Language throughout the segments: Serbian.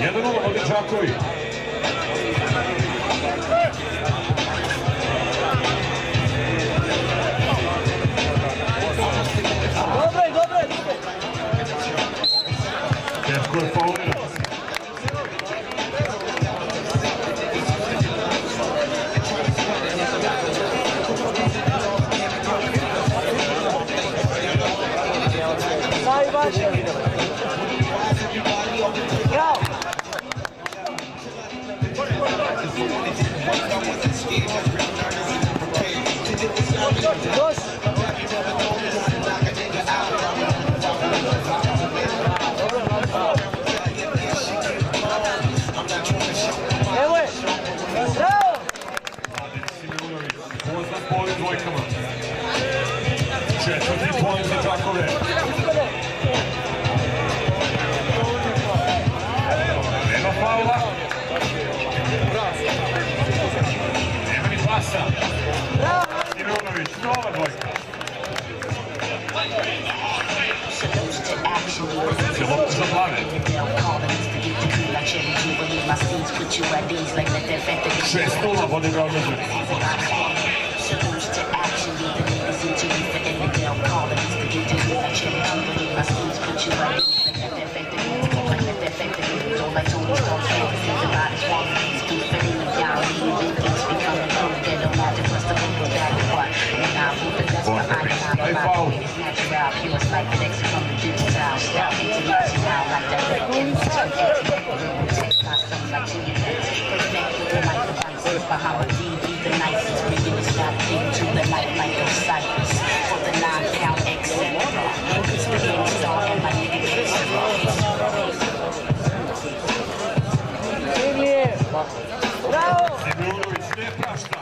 1:0 vodi Đaković. Dobre. Teško je faulirao. Najvažnije. Bravo. Doš. Evo je. Bravo. Simeonović, poznat po ovim dvojkama. 4. poen za Đakove. Nema faula. Nema ni pasa. Simeonović, nova dvojka. Lopta za plave. 6:0 vodi Beograđani. Aj faul. Bravo! Simeonović ne prašta.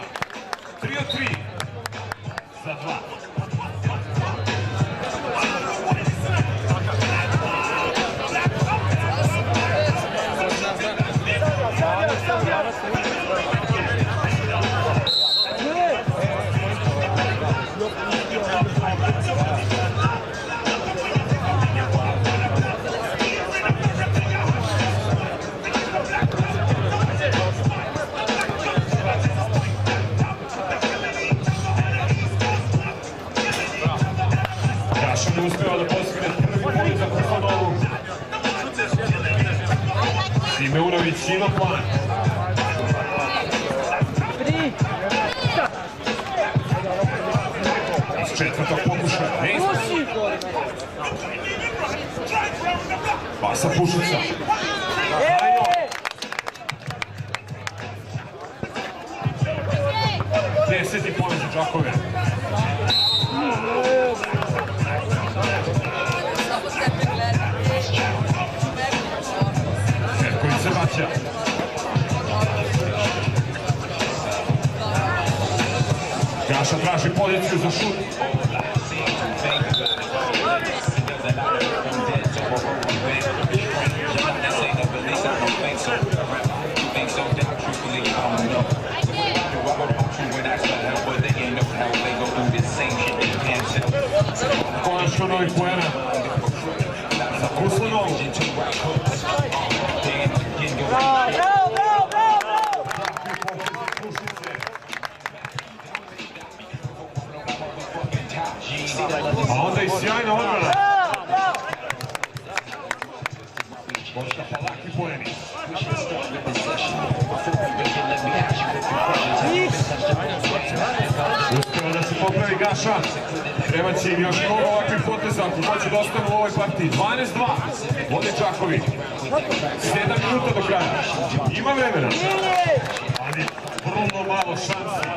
3:3 za 2. Gašan uspeva da postigne prvi poen za Kosanovu. Simeonović ima plan. 3. Iz 4. pokušaja. Ne ispred. Pasa Pušica. Ajno. 10. poen za Đakove. Jerković se vraća. Gaša traži poziciju za šut. Konačno novih poena za Kuslanovu. Bravo! A onda i sjajna odbrana. Možda pa laki poeni. Uspeo da se popravi Gaša. Treba će im još mnogo ovakvih poteza ako hoće da ostane u ovoj partiji. 12:2 vodi Đaković. 7 minuta do kraja. Ima vremena. Ali vrlo malo šanse.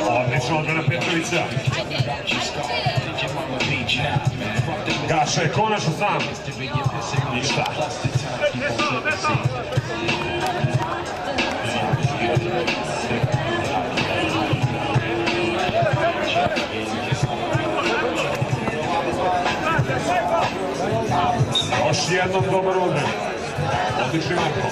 Odlično odbrana Petrovića. Gaša je konačno sam. Ništa. Još jednom dobar odbran. Odlični Marko.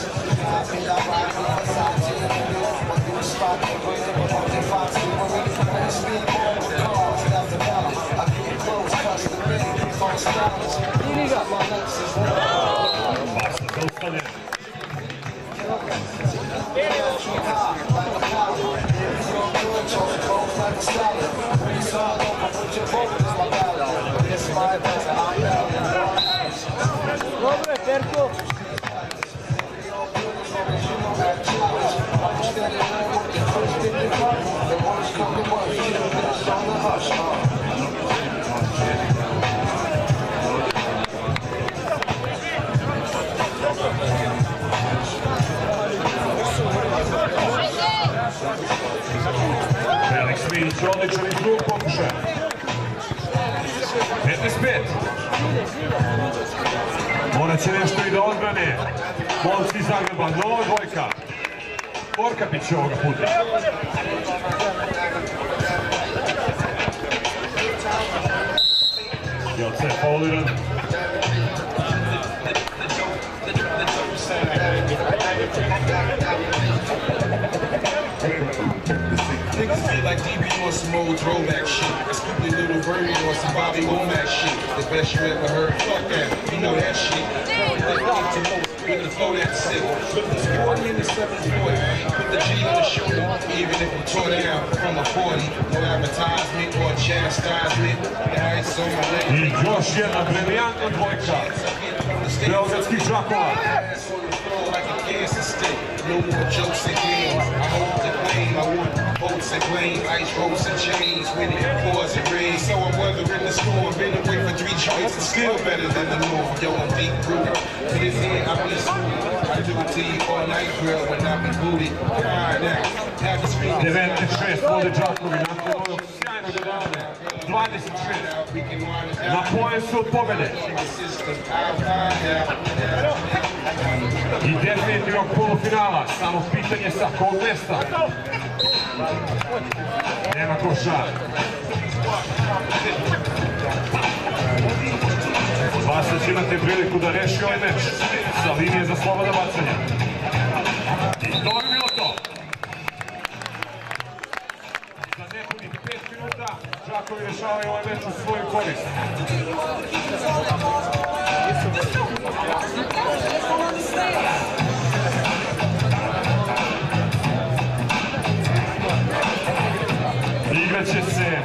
Dobro je, Perko. Felix Milić, odličan iz drugog pokušaja. 15-5. Morat će nešto i da odbrane. Momci iz Zagreba, nova dvojka. Orkapić će ovoga puta. Jelce je fauliran. Niggas feel like DB on some old throwback shit. That's Scoopy Little Birdie or some Bobby Womack shit. The best you ever heard. Fuck that. You know that shit. We're gonna throw that sick. Put the 40 in the 740. Put the G on the shoulder. Even if you tore down from a 40. No advertisement or chastisement. The ice on my leg. I još jedna briljantna dvojka beogradskih Žakova. Like a cancer stick. No more jokes and games. I hold the blame. I want boats and planes, ice ropes and chains. When it pours and rains, so I'm weathering the storm. Been away for 3 joints and still better than the norm. Yo, I'm deep rooted. To this end, I be smooth. I do it to you all night, girl, when I be booted. Alright now, have the screen. 19-6 vode Đakovi nakon ovog sjajnog dodavanja. 26 na pojasu od pobede. I definitivnog polufinala, samo pitanje sa kog mesta. Nema koša. Vas će imati priliku da reši ovaj meč sa linije za slobodna bacanja. I to bi bilo to. Za nepunih 5 minuta Đakovi rešavaju ovaj meč u svoju korist. Igraće se